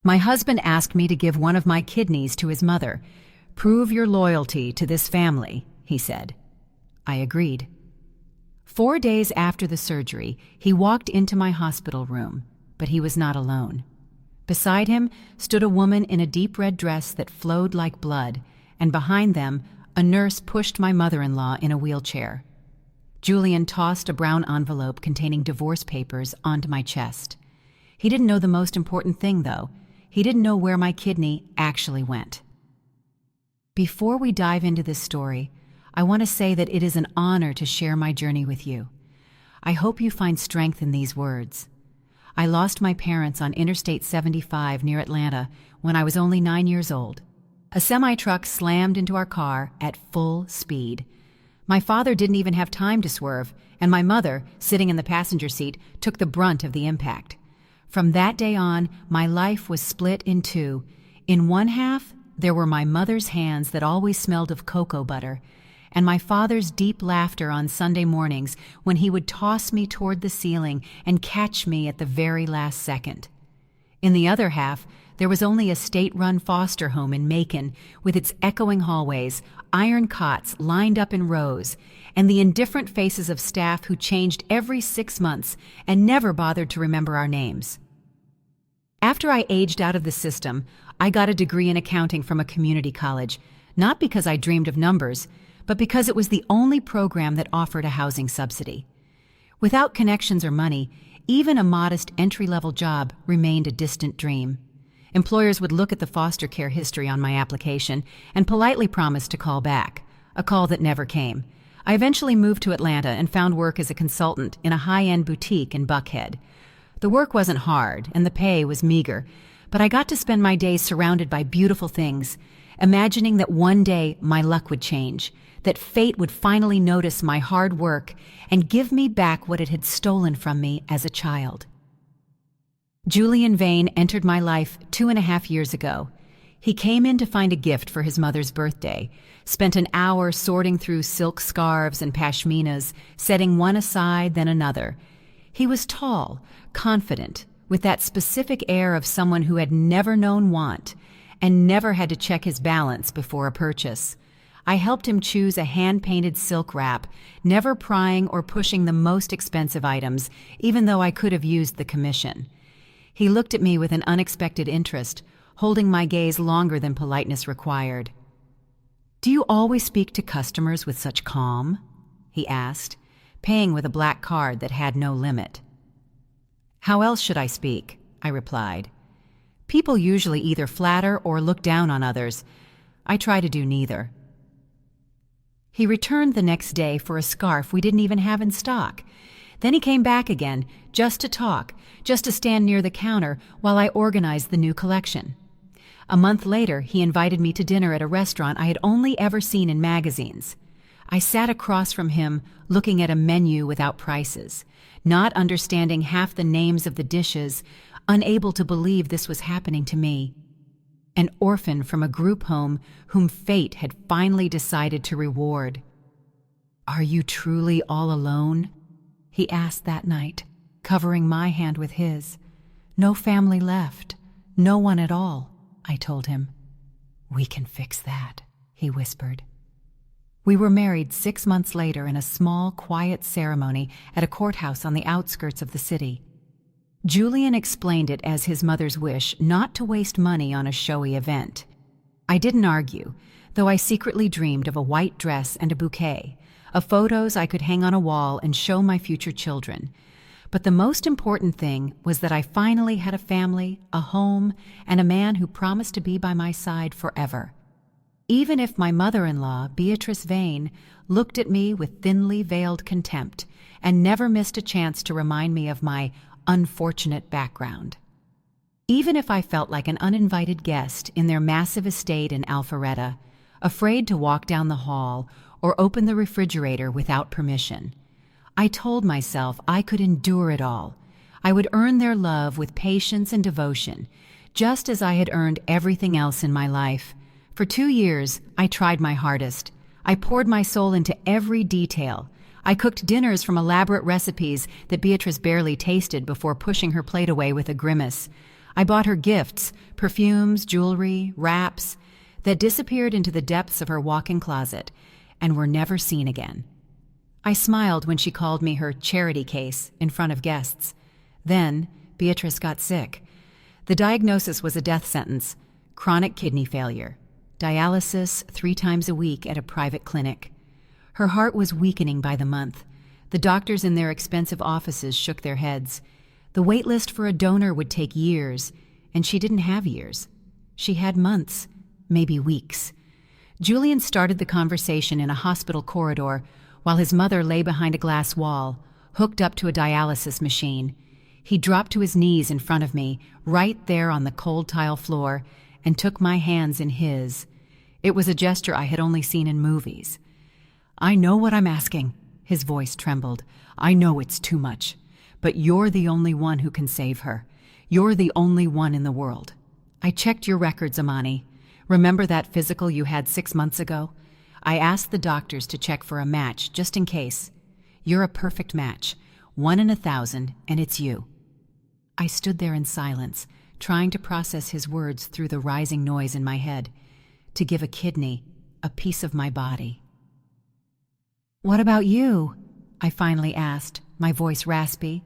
My husband asked me to give one of my kidneys to his mother. Prove your loyalty to this family, he said. I agreed. 4 days after the surgery, he walked into my hospital room, but he was not alone. Beside him stood a woman in a deep red dress that flowed like blood, and behind them, a nurse pushed my mother-in-law in a wheelchair. Julian tossed a brown envelope containing divorce papers onto my chest. He didn't know the most important thing, though. He didn't know where my kidney actually went. Before we dive into this story, I want to say that it is an honor to share my journey with you. I hope you find strength in these words. I lost my parents on Interstate 75 near Atlanta when I was only 9 years old. A semi-truck slammed into our car at full speed. My father didn't even have time to swerve, and my mother, sitting in the passenger seat, took the brunt of the impact. From that day on, my life was split in two. In one half, there were my mother's hands that always smelled of cocoa butter, and my father's deep laughter on Sunday mornings when he would toss me toward the ceiling and catch me at the very last second. In the other half, there was only a state-run foster home in Macon with its echoing hallways, iron cots lined up in rows, and the indifferent faces of staff who changed every 6 months and never bothered to remember our names. After I aged out of the system, I got a degree in accounting from a community college, not because I dreamed of numbers, but because it was the only program that offered a housing subsidy. Without connections or money, even a modest entry-level job remained a distant dream. Employers would look at the foster care history on my application and politely promise to call back, a call that never came. I eventually moved to Atlanta and found work as a consultant in a high-end boutique in Buckhead. The work wasn't hard and the pay was meager, but I got to spend my days surrounded by beautiful things, imagining that one day my luck would change, that fate would finally notice my hard work and give me back what it had stolen from me as a child. Julian Vane entered my life 2.5 years ago. He came in to find a gift for his mother's birthday, spent an hour sorting through silk scarves and pashminas, setting one aside, then another. He was tall, confident, with that specific air of someone who had never known want and never had to check his balance before a purchase. I helped him choose a hand-painted silk wrap, never prying or pushing the most expensive items, even though I could have used the commission. He looked at me with an unexpected interest, holding my gaze longer than politeness required. "Do you always speak to customers with such calm?" he asked, paying with a black card that had no limit. "How else should I speak?" I replied. "People usually either flatter or look down on others. I try to do neither." He returned the next day for a scarf we didn't even have in stock. Then he came back again, just to talk, just to stand near the counter while I organized the new collection. A month later, he invited me to dinner at a restaurant I had only ever seen in magazines. I sat across from him, looking at a menu without prices, not understanding half the names of the dishes, unable to believe this was happening to me. An orphan from a group home whom fate had finally decided to reward. "Are you truly all alone?" he asked that night, covering my hand with his. "No family left, no one at all," I told him. "We can fix that," he whispered. We were married 6 months later in a small, quiet ceremony at a courthouse on the outskirts of the city. Julian explained it as his mother's wish not to waste money on a showy event. I didn't argue, though I secretly dreamed of a white dress and a bouquet, of photos I could hang on a wall and show my future children. But the most important thing was that I finally had a family, a home, and a man who promised to be by my side forever. Even if my mother-in-law, Beatrice Vane, looked at me with thinly veiled contempt and never missed a chance to remind me of my unfortunate background. Even if I felt like an uninvited guest in their massive estate in Alpharetta, afraid to walk down the hall or open the refrigerator without permission, I told myself I could endure it all. I would earn their love with patience and devotion, just as I had earned everything else in my life. For 2 years, I tried my hardest. I poured my soul into every detail. I cooked dinners from elaborate recipes that Beatrice barely tasted before pushing her plate away with a grimace. I bought her gifts, perfumes, jewelry, wraps, that disappeared into the depths of her walk-in closet and were never seen again. I smiled when she called me her charity case in front of guests. Then, Beatrice got sick. The diagnosis was a death sentence: chronic kidney failure, dialysis 3 times a week at a private clinic. Her heart was weakening by the month. The doctors in their expensive offices shook their heads. The wait list for a donor would take years, and she didn't have years. She had months, maybe weeks. Julian started the conversation in a hospital corridor while his mother lay behind a glass wall, hooked up to a dialysis machine. He dropped to his knees in front of me, right there on the cold tile floor, and took my hands in his. It was a gesture I had only seen in movies. "I know what I'm asking." His voice trembled. "I know it's too much, but you're the only one who can save her. You're the only one in the world. I checked your records, Amani. Remember that physical you had 6 months ago? I asked the doctors to check for a match, just in case. You're a perfect match, 1 in 1,000, and it's you." I stood there in silence, trying to process his words through the rising noise in my head. To give a kidney, a piece of my body. "What about you?" I finally asked, my voice raspy.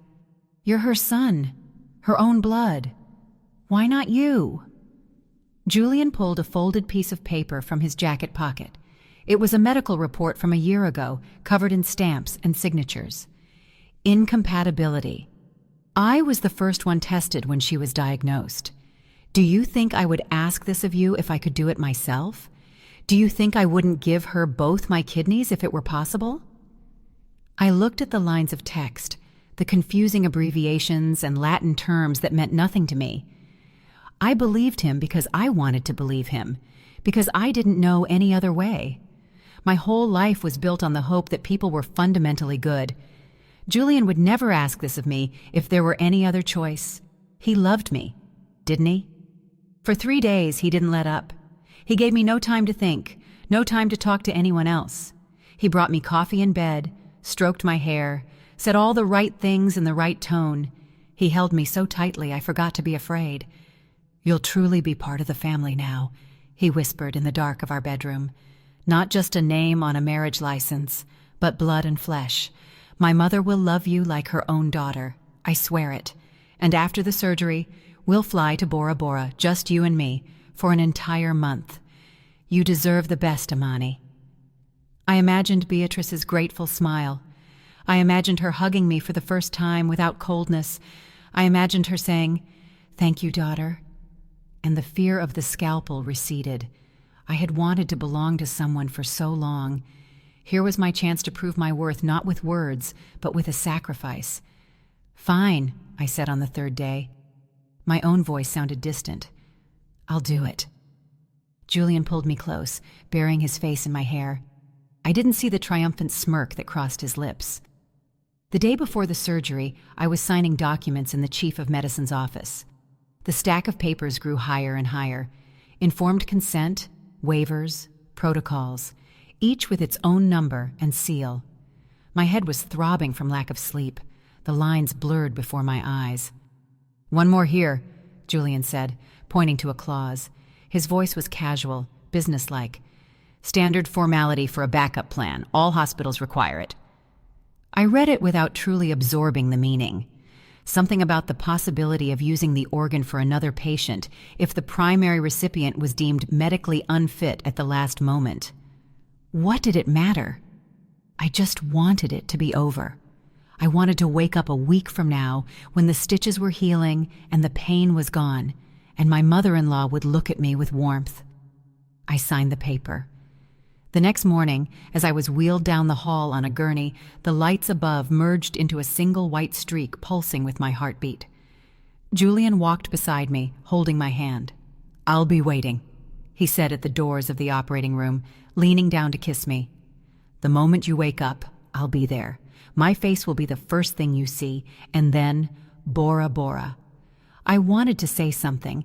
"You're her son, her own blood. Why not you?" Julian pulled a folded piece of paper from his jacket pocket. It was a medical report from a year ago, covered in stamps and signatures. Incompatibility. I was the first one tested when she was diagnosed. Do you think I would ask this of you if I could do it myself? Do you think I wouldn't give her both my kidneys if it were possible? I looked at the lines of text, the confusing abbreviations and Latin terms that meant nothing to me. I believed him because I wanted to believe him, because I didn't know any other way. My whole life was built on the hope that people were fundamentally good. Julian would never ask this of me if there were any other choice. He loved me, didn't he? For 3 days, he didn't let up. He gave me no time to think, no time to talk to anyone else. He brought me coffee in bed, stroked my hair, said all the right things in the right tone. He held me so tightly I forgot to be afraid. "You'll truly be part of the family now," he whispered in the dark of our bedroom. "Not just a name on a marriage license, but blood and flesh. My mother will love you like her own daughter. I swear it. And after the surgery, we'll fly to Bora Bora, just you and me, for an entire month. You deserve the best, Amani." I imagined Beatrice's grateful smile. I imagined her hugging me for the first time without coldness. I imagined her saying, "Thank you, daughter." And the fear of the scalpel receded. I had wanted to belong to someone for so long. Here was my chance to prove my worth not with words, but with a sacrifice. "Fine," I said on the 3rd day. My own voice sounded distant. "I'll do it." Julian pulled me close, burying his face in my hair. I didn't see the triumphant smirk that crossed his lips. The day before the surgery, I was signing documents in the chief of medicine's office. The stack of papers grew higher and higher. Informed consent, waivers, protocols, each with its own number and seal. My head was throbbing from lack of sleep. The lines blurred before my eyes. "One more here," Julian said, pointing to a clause. His voice was casual, businesslike. "Standard formality for a backup plan. All hospitals require it." I read it without truly absorbing the meaning. Something about the possibility of using the organ for another patient if the primary recipient was deemed medically unfit at the last moment. What did it matter? I just wanted it to be over. I wanted to wake up a week from now when the stitches were healing and the pain was gone, and my mother-in-law would look at me with warmth. I signed the paper. The next morning, as I was wheeled down the hall on a gurney, the lights above merged into a single white streak pulsing with my heartbeat. Julian walked beside me, holding my hand. "I'll be waiting," he said at the doors of the operating room, leaning down to kiss me. "The moment you wake up, I'll be there. My face will be the first thing you see, and then Bora Bora." I wanted to say something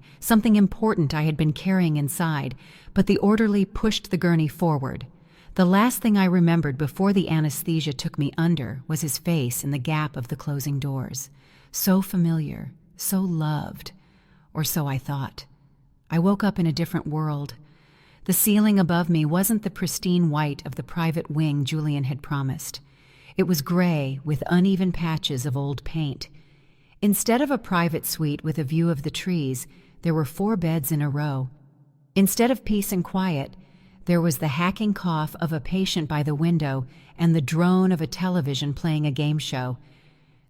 important I had been carrying inside, but the orderly pushed the gurney forward. The last thing I remembered before the anesthesia took me under was his face in the gap of the closing doors. So familiar, so loved, or so I thought. I woke up in a different world. The ceiling above me wasn't the pristine white of the private wing Julian had promised. It was gray with uneven patches of old paint. Instead of a private suite with a view of the trees, there were 4 beds in a row. Instead of peace and quiet, there was the hacking cough of a patient by the window and the drone of a television playing a game show.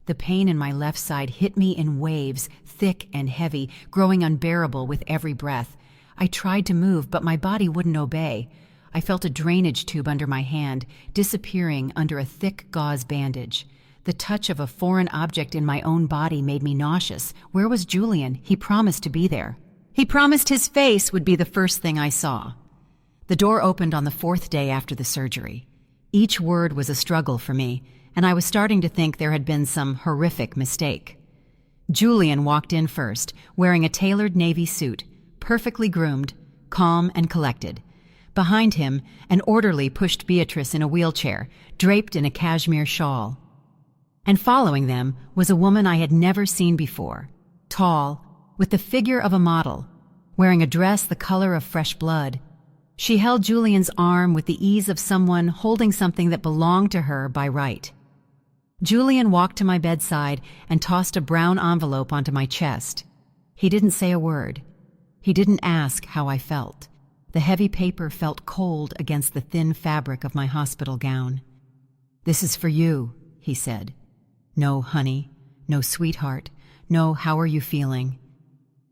The pain in my left side hit me in waves, thick and heavy, growing unbearable with every breath. I tried to move, but my body wouldn't obey. I felt a drainage tube under my hand, disappearing under a thick gauze bandage. The touch of a foreign object in my own body made me nauseous. Where was Julian? He promised to be there. He promised his face would be the first thing I saw. The door opened on the 4th day after the surgery. Each word was a struggle for me, and I was starting to think there had been some horrific mistake. Julian walked in first, wearing a tailored navy suit, perfectly groomed, calm and collected. Behind him, an orderly pushed Beatrice in a wheelchair, draped in a cashmere shawl. And following them was a woman I had never seen before, tall, with the figure of a model, wearing a dress the color of fresh blood. She held Julian's arm with the ease of someone holding something that belonged to her by right. Julian walked to my bedside and tossed a brown envelope onto my chest. He didn't say a word. He didn't ask how I felt. The heavy paper felt cold against the thin fabric of my hospital gown. "This is for you," he said. No honey, no sweetheart, no how are you feeling.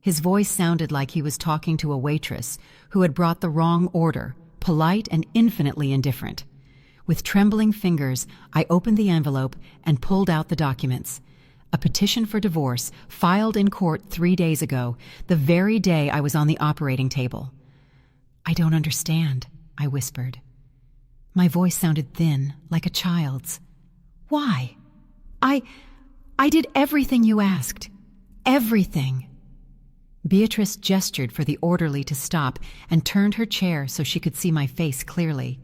His voice sounded like he was talking to a waitress who had brought the wrong order, polite and infinitely indifferent. With trembling fingers, I opened the envelope and pulled out the documents. A petition for divorce filed in court 3 days ago, the very day I was on the operating table. "I don't understand," I whispered. My voice sounded thin, like a child's. "Why? I did everything you asked. Everything." Beatrice gestured for the orderly to stop and turned her chair so she could see my face clearly.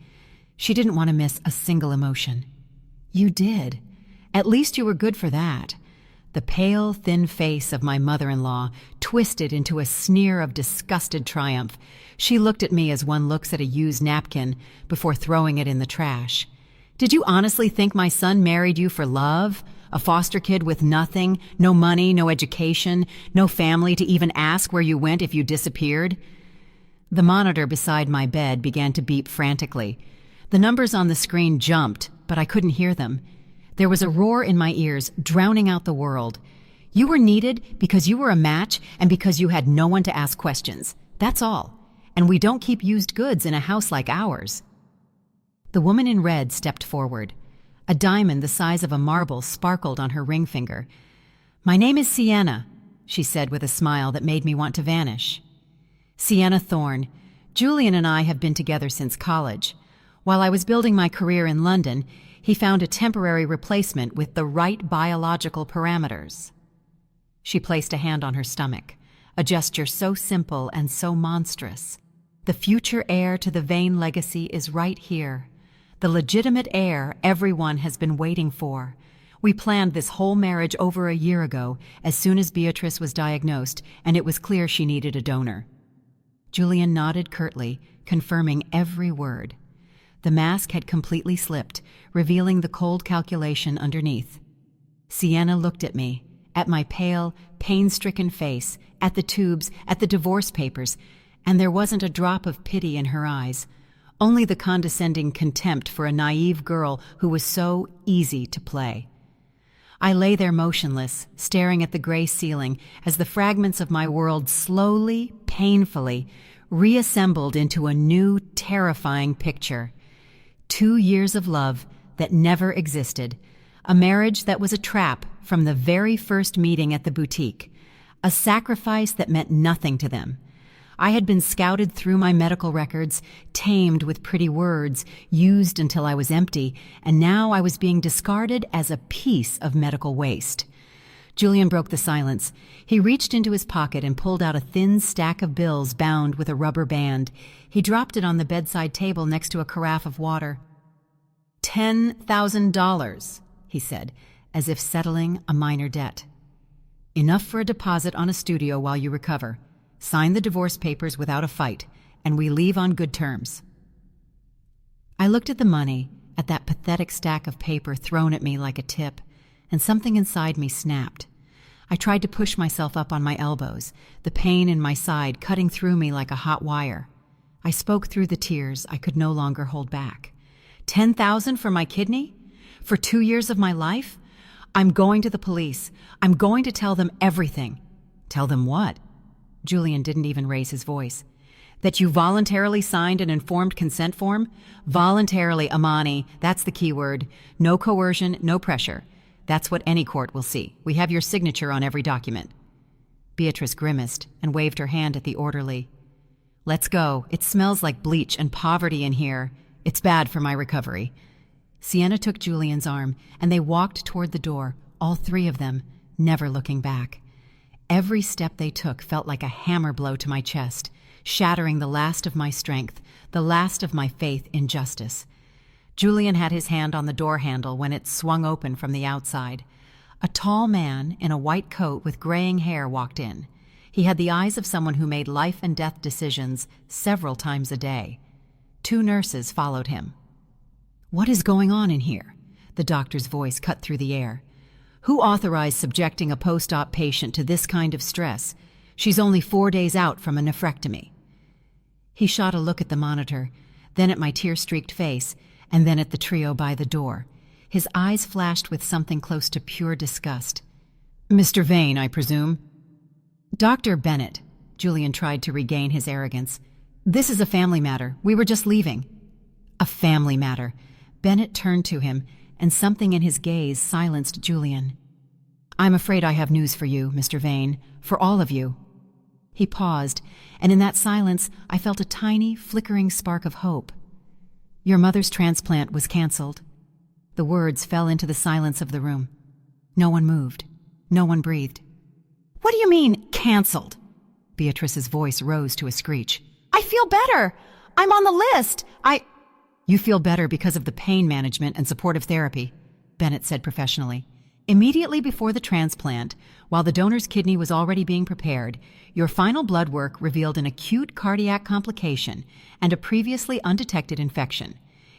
She didn't want to miss a single emotion. "You did. At least you were good for that." The pale, thin face of my mother-in-law twisted into a sneer of disgusted triumph. She looked at me as one looks at a used napkin before throwing it in the trash. "Did you honestly think my son married you for love? A foster kid with nothing, no money, no education, no family to even ask where you went if you disappeared?" The monitor beside my bed began to beep frantically. The numbers on the screen jumped, but I couldn't hear them. There was a roar in my ears, drowning out the world. "You were needed because you were a match and because you had no one to ask questions. That's all. And we don't keep used goods in a house like ours." The woman in red stepped forward. A diamond the size of a marble sparkled on her ring finger. "My name is Sienna," she said with a smile that made me want to vanish. "Sienna Thorne. Julian and I have been together since college. While I was building my career in London, he found a temporary replacement with the right biological parameters." She placed a hand on her stomach, a gesture so simple and so monstrous. "The future heir to the Vane legacy is right here. The legitimate heir everyone has been waiting for. We planned this whole marriage over a year ago, as soon as Beatrice was diagnosed, and it was clear she needed a donor." Julian nodded curtly, confirming every word. The mask had completely slipped, revealing the cold calculation underneath. Sienna looked at me, at my pale, pain-stricken face, at the tubes, at the divorce papers, and there wasn't a drop of pity in her eyes. Only the condescending contempt for a naive girl who was so easy to play. I lay there motionless, staring at the gray ceiling as the fragments of my world slowly, painfully, reassembled into a new, terrifying picture. 2 years of love that never existed, a marriage that was a trap from the very first meeting at the boutique, a sacrifice that meant nothing to them. I had been scouted through my medical records, tamed with pretty words, used until I was empty, and now I was being discarded as a piece of medical waste. Julian broke the silence. He reached into his pocket and pulled out a thin stack of bills bound with a rubber band. He dropped it on the bedside table next to a carafe of water. $10,000, he said, as if settling a minor debt. "Enough for a deposit on a studio while you recover. Sign the divorce papers without a fight, and we leave on good terms." I looked at the money, at that pathetic stack of paper thrown at me like a tip, and something inside me snapped. I tried to push myself up on my elbows, the pain in my side cutting through me like a hot wire. I spoke through the tears I could no longer hold back. 10,000 for my kidney? For 2 years of my life? I'm going to the police. I'm going to tell them everything. Tell them what? Julian didn't even raise his voice. That you voluntarily signed an informed consent form? Voluntarily, Amani, that's the key word. No coercion, no pressure. That's what any court will see. We have your signature on every document. Beatrice grimaced and waved her hand at the orderly. Let's go. It smells like bleach and poverty in here. It's bad for my recovery. Sienna took Julian's arm, and they walked toward the door, all three of them, never looking back. Every step they took felt like a hammer blow to my chest, shattering the last of my strength, the last of my faith in justice. Julian had his hand on the door handle when it swung open from the outside. A tall man in a white coat with graying hair walked in. He had the eyes of someone who made life and death decisions several times a day. 2 nurses followed him. "What is going on in here?" The doctor's voice cut through the air. "Who authorized subjecting a post-op patient to this kind of stress? She's only 4 days out from a nephrectomy." He shot a look at the monitor, then at my tear-streaked face, and then at the trio by the door. His eyes flashed with something close to pure disgust. "Mr. Vane, I presume?" "Dr. Bennett," Julian tried to regain his arrogance. "This is a family matter. We were just leaving." "A family matter." Bennett turned to him, and something in his gaze silenced Julian. "I'm afraid I have news for you, Mr. Vane, for all of you." He paused, and in that silence I felt a tiny, flickering spark of hope. "Your mother's transplant was canceled." The words fell into the silence of the room. No one moved. No one breathed. "What do you mean, canceled?" Beatrice's voice rose to a screech. "I feel better. I'm on the list. You feel better because of the pain management and supportive therapy," Bennett said professionally. "Immediately before the transplant, while the donor's kidney was already being prepared, your final blood work revealed an acute cardiac complication and a previously undetected infection.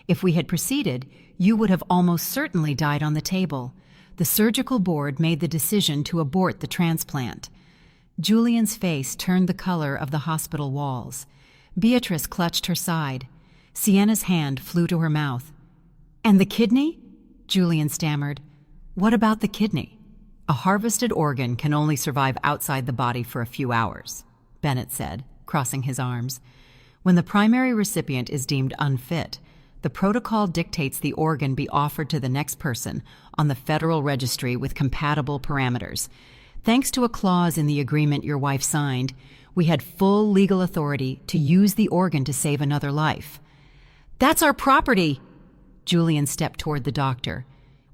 If we had proceeded, you would have almost certainly died on the table. The surgical board made the decision to abort the transplant." Julian's face turned the color of the hospital walls. Beatrice clutched her side. Sienna's hand flew to her mouth. "And the kidney?" Julian stammered. "What about the kidney?" "A harvested organ can only survive outside the body for a few hours," Bennett said, crossing his arms. "When the primary recipient is deemed unfit, the protocol dictates the organ be offered to the next person on the Federal Registry with compatible parameters. Thanks to a clause in the agreement your wife signed, we had full legal authority to use the organ to save another life." "That's our property!" Julian stepped toward the doctor.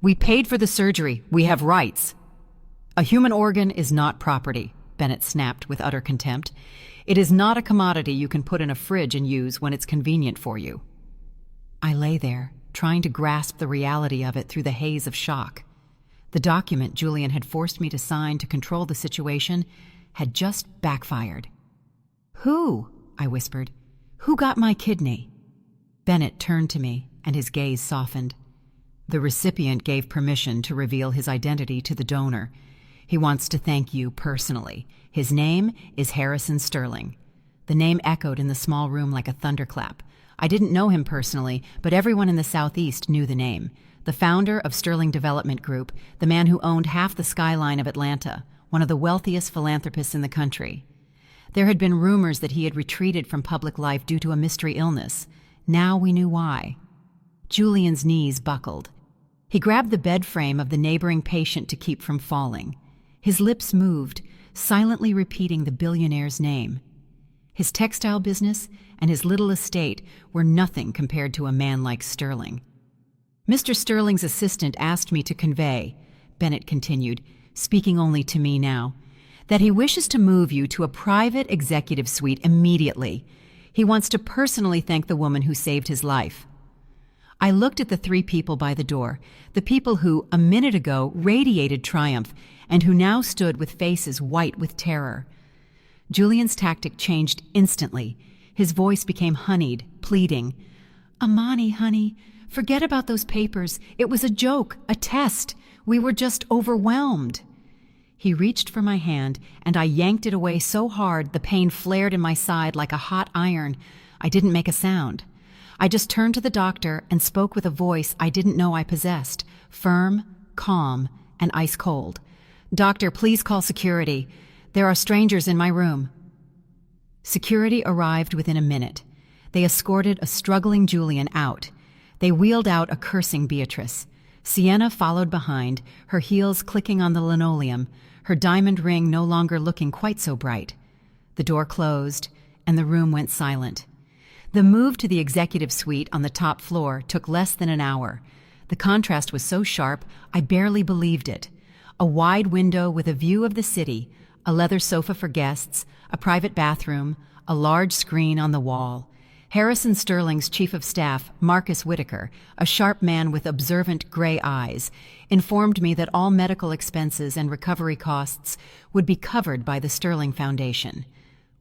"We paid for the surgery. We have rights." "A human organ is not property," Bennett snapped with utter contempt. "It is not a commodity you can put in a fridge and use when it's convenient for you." I lay there, trying to grasp the reality of it through the haze of shock. The document Julian had forced me to sign to control the situation had just backfired. "Who?" I whispered. "Who got my kidney?" Bennett turned to me, and his gaze softened. "The recipient gave permission to reveal his identity to the donor. He wants to thank you personally. His name is Harrison Sterling." The name echoed in the small room like a thunderclap. I didn't know him personally, but everyone in the Southeast knew the name. The founder of Sterling Development Group, the man who owned half the skyline of Atlanta, one of the wealthiest philanthropists in the country. There had been rumors that he had retreated from public life due to a mystery illness. Now we knew why. Julian's knees buckled. He grabbed the bed frame of the neighboring patient to keep from falling. His lips moved, silently repeating the billionaire's name. His textile business and his little estate were nothing compared to a man like Sterling. "Mr. Sterling's assistant asked me to convey," Bennett continued, speaking only to me now, "that he wishes to move you to a private executive suite immediately. He wants to personally thank the woman who saved his life." I looked at the 3 people by the door, the people who, a minute ago, radiated triumph and who now stood with faces white with terror. Julian's tactic changed instantly. His voice became honeyed, pleading. "Amani, honey, forget about those papers. It was a joke, a test. We were just overwhelmed." He reached for my hand, and I yanked it away so hard the pain flared in my side like a hot iron. I didn't make a sound. I just turned to the doctor and spoke with a voice I didn't know I possessed, firm, calm, and ice cold. "Doctor, please call security. There are strangers in my room." Security arrived within a minute. They escorted a struggling Julian out. They wheeled out a cursing Beatrice. Sienna followed behind, her heels clicking on the linoleum, her diamond ring no longer looking quite so bright. The door closed, and the room went silent. The move to the executive suite on the top floor took less than an hour. The contrast was so sharp, I barely believed it. A wide window with a view of the city, a leather sofa for guests, a private bathroom, a large screen on the wall. Harrison Sterling's chief of staff, Marcus Whitaker, a sharp man with observant gray eyes, informed me that all medical expenses and recovery costs would be covered by the Sterling Foundation.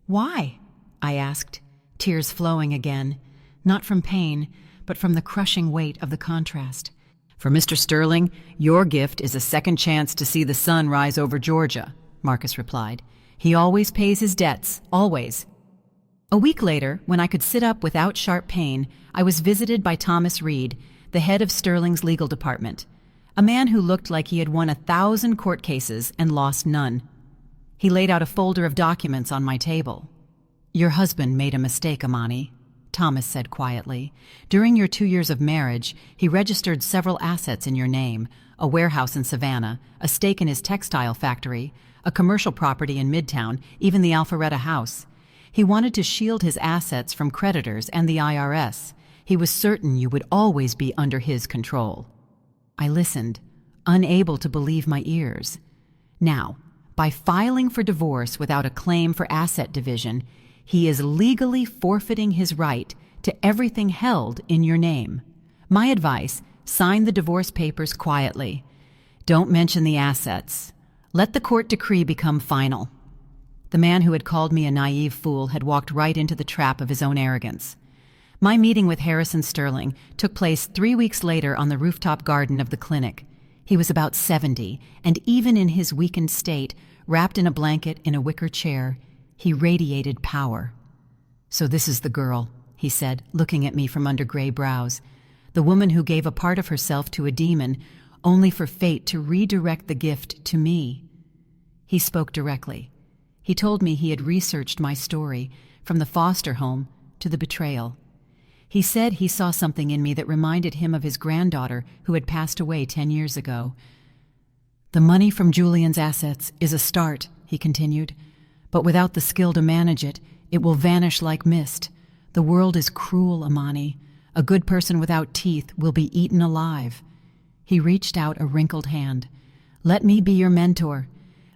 "Why?" I asked, tears flowing again, not from pain, but from the crushing weight of the contrast. "For Mr. Sterling, your gift is a second chance to see the sun rise over Georgia," Marcus replied. "He always pays his debts, always." A week later, when I could sit up without sharp pain, I was visited by Thomas Reed, the head of Sterling's legal department, a man who looked like he had won 1,000 court cases and lost none. He laid out a folder of documents on my table. "Your husband made a mistake, Amani," Thomas said quietly. "During your 2 years of marriage, he registered several assets in your name, a warehouse in Savannah, a stake in his textile factory, a commercial property in Midtown, even the Alpharetta house. He wanted to shield his assets from creditors and the IRS. He was certain you would always be under his control." I listened, unable to believe my ears. Now, by filing for divorce without a claim for asset division, he is legally forfeiting his right to everything held in your name. My advice, sign the divorce papers quietly. Don't mention the assets. Let the court decree become final. The man who had called me a naive fool had walked right into the trap of his own arrogance. My meeting with Harrison Sterling took place 3 weeks later on the rooftop garden of the clinic. He was about 70, and even in his weakened state, wrapped in a blanket in a wicker chair, he radiated power. "So this is the girl," he said, looking at me from under gray brows. "The woman who gave a part of herself to a demon, only for fate to redirect the gift to me." He spoke directly. He told me he had researched my story, from the foster home to the betrayal. He said he saw something in me that reminded him of his granddaughter who had passed away 10 years ago. "The money from Julian's assets is a start," he continued, "but without the skill to manage it, it will vanish like mist. The world is cruel, Amani. A good person without teeth will be eaten alive." He reached out a wrinkled hand. "Let me be your mentor.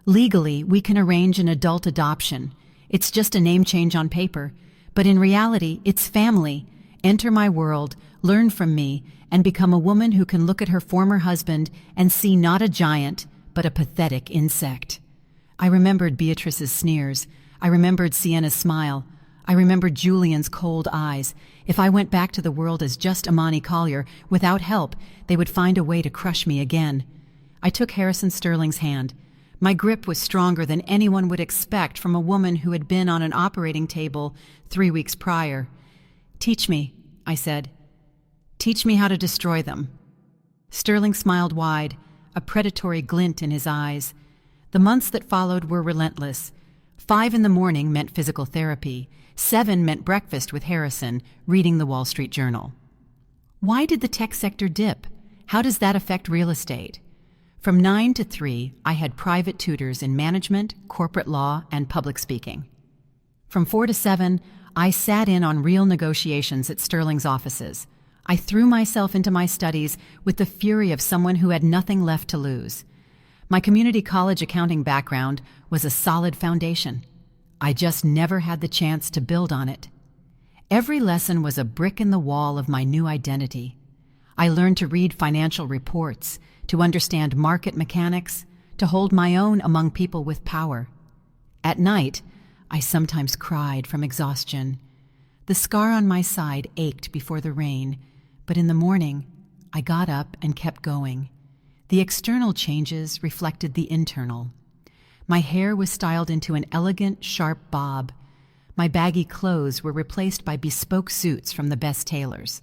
Legally, we can arrange an adult adoption. It's just a name change on paper, but in reality, it's family. Enter my world, learn from me, and become a woman who can look at her former husband and see not a giant, but a pathetic insect." I remembered Beatrice's sneers. I remembered Sienna's smile. I remembered Julian's cold eyes. If I went back to the world as just Amani Collier, without help, they would find a way to crush me again. I took Harrison Sterling's hand. My grip was stronger than anyone would expect from a woman who had been on an operating table 3 weeks prior. "Teach me," I said. "Teach me how to destroy them." Sterling smiled wide, a predatory glint in his eyes. The months that followed were relentless. 5 in the morning meant physical therapy. 7 meant breakfast with Harrison, reading the Wall Street Journal. Why did the tech sector dip? How does that affect real estate? From 9 to 3, I had private tutors in management, corporate law, and public speaking. From 4 to 7, I sat in on real negotiations at Sterling's offices. I threw myself into my studies with the fury of someone who had nothing left to lose. My community college accounting background was a solid foundation. I just never had the chance to build on it. Every lesson was a brick in the wall of my new identity. I learned to read financial reports, to understand market mechanics, to hold my own among people with power. At night, I sometimes cried from exhaustion. The scar on my side ached before the rain, but in the morning, I got up and kept going. The external changes reflected the internal. My hair was styled into an elegant, sharp bob. My baggy clothes were replaced by bespoke suits from the best tailors.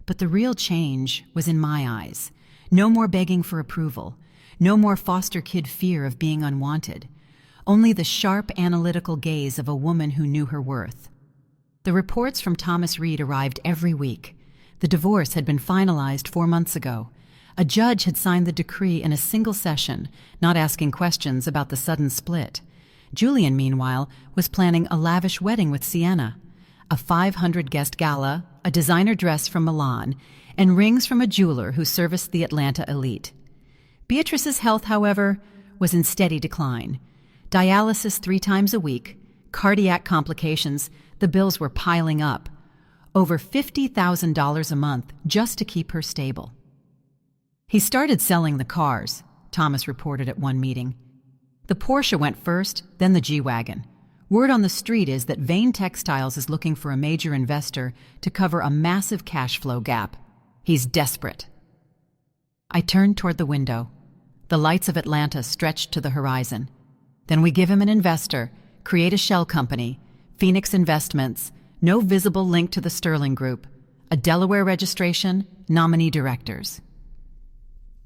But the real change was in my eyes. No more begging for approval. No more foster kid fear of being unwanted. Only the sharp, analytical gaze of a woman who knew her worth. The reports from Thomas Reed arrived every week. The divorce had been finalized 4 months ago. A judge had signed the decree in a single session, not asking questions about the sudden split. Julian, meanwhile, was planning a lavish wedding with Sienna. A 500-guest gala, a designer dress from Milan, and rings from a jeweler who serviced the Atlanta elite. Beatrice's health, however, was in steady decline. Dialysis 3 times a week, cardiac complications, the bills were piling up. Over $50,000 a month just to keep her stable. He started selling the cars, Thomas reported at one meeting. The Porsche went first, then the G-Wagon. Word on the street is that Vane Textiles is looking for a major investor to cover a massive cash flow gap. He's desperate. I turned toward the window. The lights of Atlanta stretched to the horizon. Then we give him an investor, create a shell company, Phoenix Investments, no visible link to the Sterling Group, a Delaware registration, nominee directors.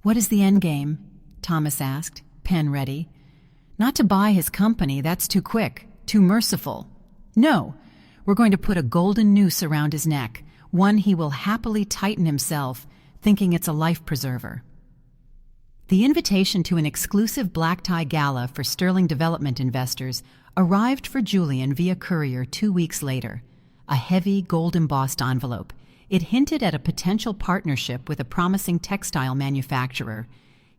What is the end game? Thomas asked, pen ready. Not to buy his company, that's too quick, too merciful. No, we're going to put a golden noose around his neck, one he will happily tighten himself, thinking it's a life preserver. The invitation to an exclusive black tie gala for Sterling Development investors arrived for Julian via courier 2 weeks later. A heavy, gold-embossed envelope. It hinted at a potential partnership with a promising textile manufacturer.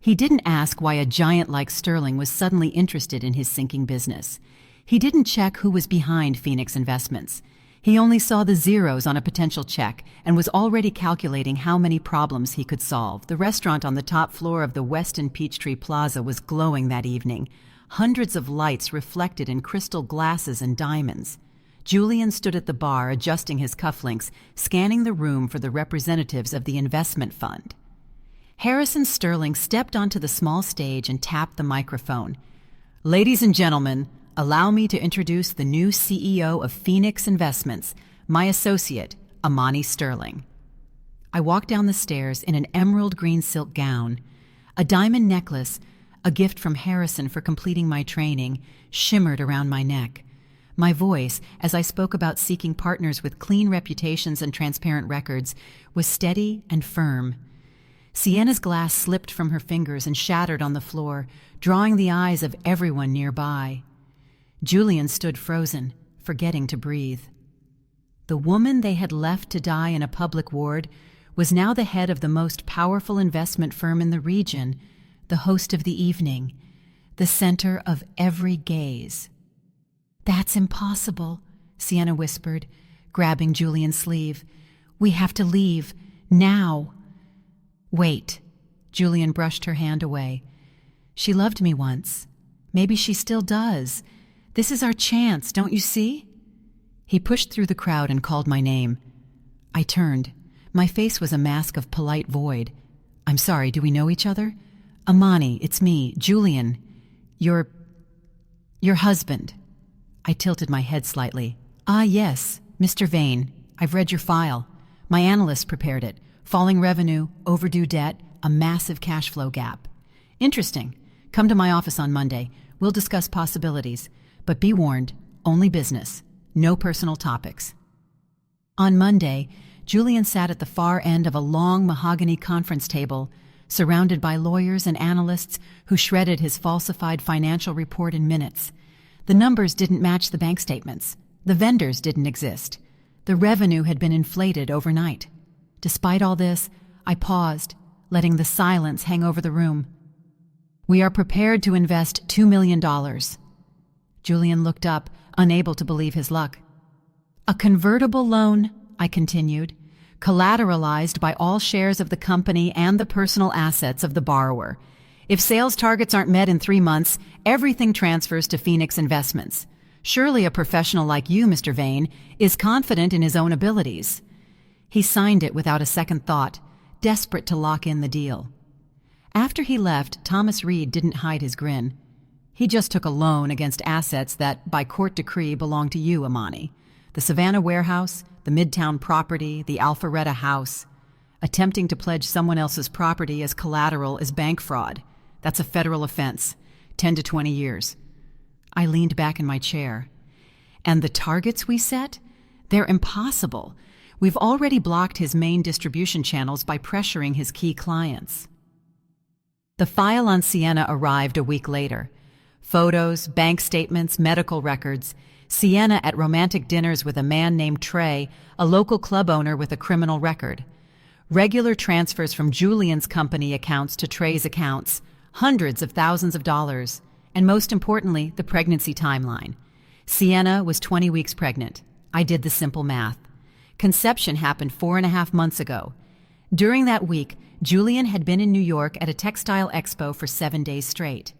He didn't ask why a giant like Sterling was suddenly interested in his sinking business. He didn't check who was behind Phoenix Investments. He only saw the zeros on a potential check and was already calculating how many problems he could solve. The restaurant on the top floor of the Westin Peachtree Plaza was glowing that evening. Hundreds of lights reflected in crystal glasses and diamonds. Julian stood at the bar adjusting his cufflinks, scanning the room for the representatives of the investment fund. Harrison Sterling stepped onto the small stage and tapped the microphone. "Ladies and gentlemen, allow me to introduce the new CEO of Phoenix Investments, my associate, Amani Sterling." I walked down the stairs in an emerald green silk gown. A diamond necklace, a gift from Harrison for completing my training, shimmered around my neck. My voice, as I spoke about seeking partners with clean reputations and transparent records, was steady and firm. Sienna's glass slipped from her fingers and shattered on the floor, drawing the eyes of everyone nearby. Julian stood frozen, forgetting to breathe. The woman they had left to die in a public ward was now the head of the most powerful investment firm in the region, the host of the evening, the center of every gaze. "That's impossible," Sienna whispered, grabbing Julian's sleeve. "We have to leave, now." "Wait." Julian brushed her hand away. "She loved me once. Maybe she still does. This is our chance, don't you see?" He pushed through the crowd and called my name. I turned. My face was a mask of polite void. "I'm sorry, do we know each other?" "Amani, it's me, Julian. Your husband." I tilted my head slightly. "Ah, yes, Mr. Vane. I've read your file. My analyst prepared it. Falling revenue, overdue debt, a massive cash flow gap. Interesting. Come to my office on Monday. We'll discuss possibilities. But be warned, only business. No personal topics." On Monday, Julian sat at the far end of a long mahogany conference table, surrounded by lawyers and analysts who shredded his falsified financial report in minutes. The numbers didn't match the bank statements. The vendors didn't exist. The revenue had been inflated overnight. Despite all this, I paused, letting the silence hang over the room. "We are prepared to invest $2 million. Julian looked up, unable to believe his luck. "A convertible loan," I continued, "collateralized by all shares of the company and the personal assets of the borrower. If sales targets aren't met in 3 months, everything transfers to Phoenix Investments. Surely a professional like you, Mr. Vane, is confident in his own abilities." He signed it without a second thought, desperate to lock in the deal. After he left, Thomas Reed didn't hide his grin. He just took a loan against assets that, by court decree, belonged to you, Amani. The Savannah warehouse, the Midtown property, the Alpharetta house. Attempting to pledge someone else's property as collateral is bank fraud. That's a federal offense, 10 to 20 years. I leaned back in my chair. And the targets we set? They're impossible. We've already blocked his main distribution channels by pressuring his key clients. The file on Sienna arrived a week later. Photos, bank statements, medical records. Sienna at romantic dinners with a man named Trey, a local club owner with a criminal record. Regular transfers from Julian's company accounts to Trey's accounts, hundreds of thousands of dollars, and most importantly, the pregnancy timeline. Sienna was 20 weeks pregnant. I did the simple math. Conception happened 4.5 months ago. During that week, Julian had been in New York at a textile expo for 7 days straight.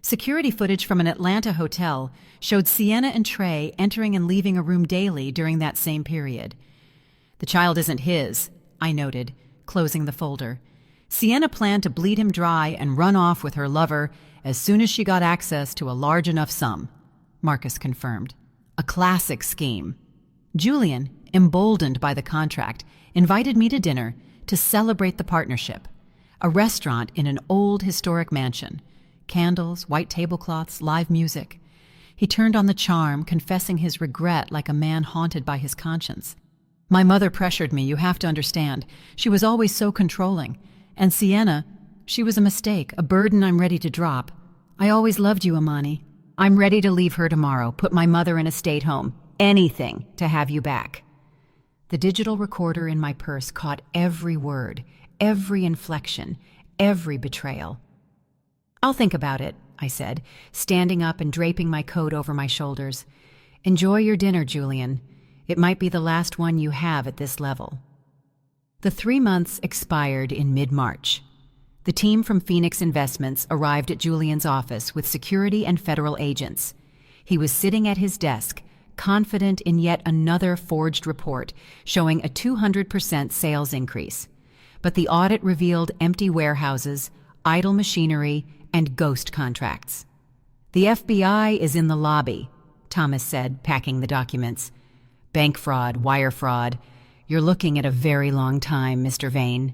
Security footage from an Atlanta hotel showed Sienna and Trey entering and leaving a room daily during that same period. "The child isn't his," I noted, closing the folder. Sienna planned to bleed him dry and run off with her lover as soon as she got access to a large enough sum, Marcus confirmed. A classic scheme. Julian, emboldened by the contract, invited me to dinner to celebrate the partnership. A restaurant in an old historic mansion. Candles, white tablecloths, live music. He turned on the charm, confessing his regret like a man haunted by his conscience. "My mother pressured me, you have to understand. She was always so controlling. And Sienna, she was a mistake, a burden I'm ready to drop. I always loved you, Amani. I'm ready to leave her tomorrow, put my mother in a state home. Anything to have you back." The digital recorder in my purse caught every word, every inflection, every betrayal. "I'll think about it," I said, standing up and draping my coat over my shoulders. "Enjoy your dinner, Julian. It might be the last one you have at this level." The 3 months expired in mid-March. The team from Phoenix Investments arrived at Julian's office with security and federal agents. He was sitting at his desk, confident in yet another forged report showing a 200% sales increase. But the audit revealed empty warehouses, idle machinery, and ghost contracts. "The FBI is in the lobby," Thomas said, packing the documents. "Bank fraud, wire fraud. You're looking at a very long time, Mr. Vane."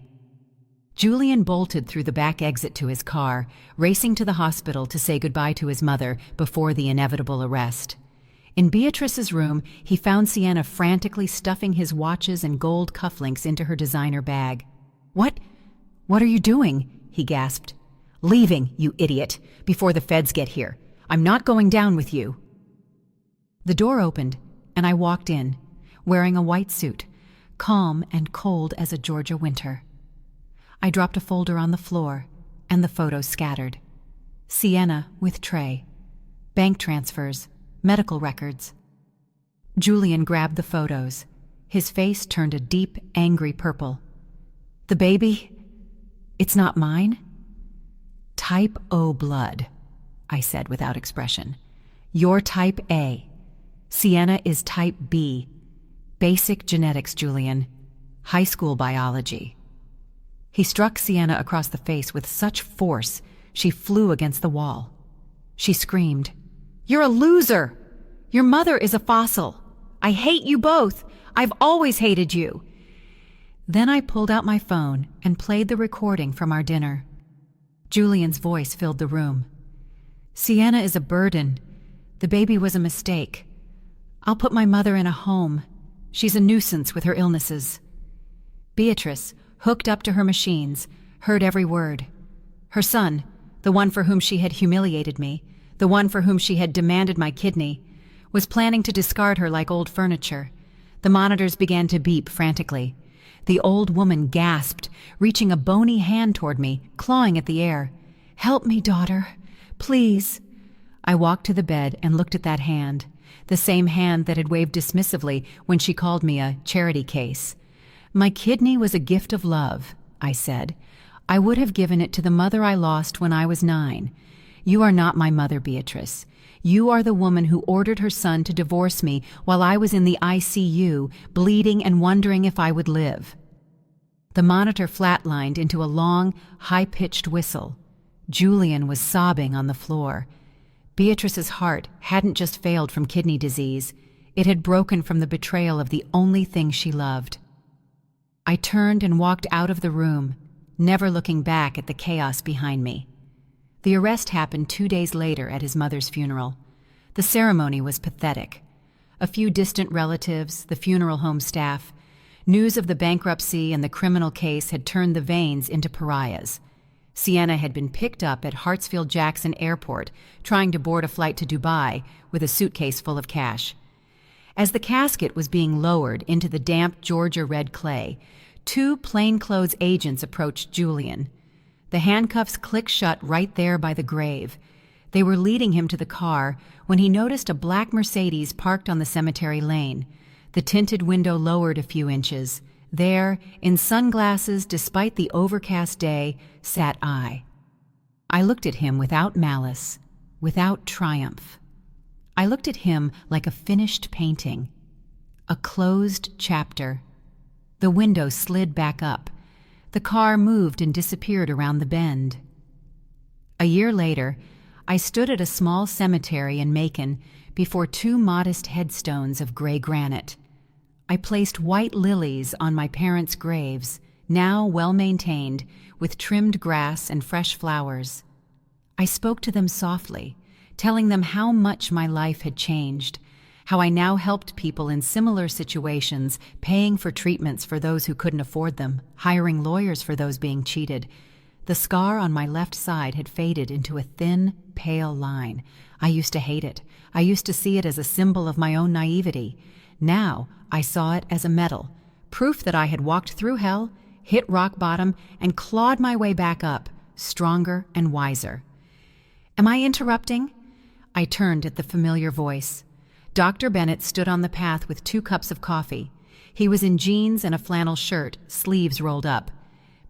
Julian bolted through the back exit to his car, racing to the hospital to say goodbye to his mother before the inevitable arrest. In Beatrice's room, he found Sienna frantically stuffing his watches and gold cufflinks into her designer bag. What are you doing?" he gasped. "Leaving, you idiot, before the feds get here. I'm not going down with you." The door opened, and I walked in, wearing a white suit, calm and cold as a Georgia winter. I dropped a folder on the floor, and the photos scattered. Sienna with Trey. Bank transfers. Medical records. Julian grabbed the photos. His face turned a deep, angry purple. "The baby? It's not mine?" "Type O blood," I said without expression. "You're type A. Sienna is type B. Basic genetics, Julian. High school biology." He struck Sienna across the face with such force she flew against the wall. She screamed, "You're a loser! Your mother is a fossil! I hate you both! I've always hated you!" Then I pulled out my phone and played the recording from our dinner. Julian's voice filled the room. "Sienna is a burden. The baby was a mistake. I'll put my mother in a home. She's a nuisance with her illnesses." Beatrice, hooked up to her machines, heard every word. Her son, the one for whom she had humiliated me, the one for whom she had demanded my kidney, was planning to discard her like old furniture. The monitors began to beep frantically. The old woman gasped, reaching a bony hand toward me, clawing at the air. "Help me, daughter. Please." I walked to the bed and looked at that hand, the same hand that had waved dismissively when she called me a charity case. "My kidney was a gift of love," I said. "I would have given it to the mother I lost when I was 9. You are not my mother, Beatrice. You are the woman who ordered her son to divorce me while I was in the ICU, bleeding and wondering if I would live." The monitor flatlined into a long, high-pitched whistle. Julian was sobbing on the floor. Beatrice's heart hadn't just failed from kidney disease. It had broken from the betrayal of the only thing she loved. I turned and walked out of the room, never looking back at the chaos behind me. The arrest happened 2 days later at his mother's funeral. The ceremony was pathetic. A few distant relatives, the funeral home staff. News of the bankruptcy and the criminal case had turned the Vanes into pariahs. Sienna had been picked up at Hartsfield-Jackson Airport, trying to board a flight to Dubai with a suitcase full of cash. As the casket was being lowered into the damp Georgia red clay, 2 plainclothes agents approached Julian. The handcuffs clicked shut right there by the grave. They were leading him to the car when he noticed a black Mercedes parked on the cemetery lane. The tinted window lowered a few inches. There, in sunglasses despite the overcast day, sat I. I looked at him without malice, without triumph. I looked at him like a finished painting, a closed chapter. The window slid back up. The car moved and disappeared around the bend. A year later, I stood at a small cemetery in Macon before 2 modest headstones of gray granite. I placed white lilies on my parents' graves, now well-maintained, with trimmed grass and fresh flowers. I spoke to them softly, telling them how much my life had changed, how I now helped people in similar situations, paying for treatments for those who couldn't afford them, hiring lawyers for those being cheated. The scar on my left side had faded into a thin, pale line. I used to hate it. I used to see it as a symbol of my own naivety. Now I saw it as a medal, proof that I had walked through hell, hit rock bottom, and clawed my way back up, stronger and wiser. "Am I interrupting?" I turned at the familiar voice. Dr. Bennett stood on the path with 2 cups of coffee. He was in jeans and a flannel shirt, sleeves rolled up.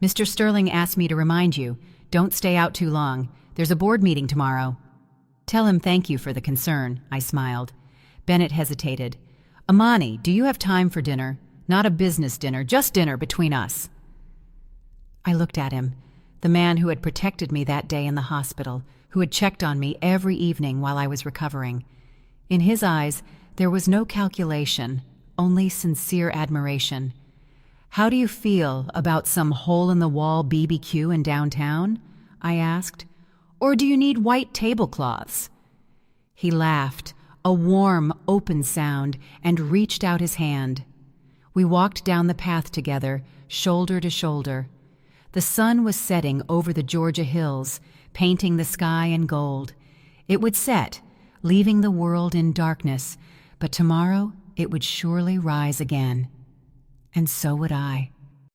"Mr. Sterling asked me to remind you, don't stay out too long. There's a board meeting tomorrow." "Tell him thank you for the concern," I smiled. Bennett hesitated. "Amani, do you have time for dinner? Not a business dinner, just dinner between us." I looked at him, the man who had protected me that day in the hospital, who had checked on me every evening while I was recovering. In his eyes, there was no calculation, only sincere admiration. "How do you feel about some hole-in-the-wall BBQ in downtown?" I asked. "Or do you need white tablecloths?" He laughed, a warm, open sound, and reached out his hand. We walked down the path together, shoulder to shoulder. The sun was setting over the Georgia hills, painting the sky in gold. It would set, leaving the world in darkness, but tomorrow it would surely rise again. And so would I.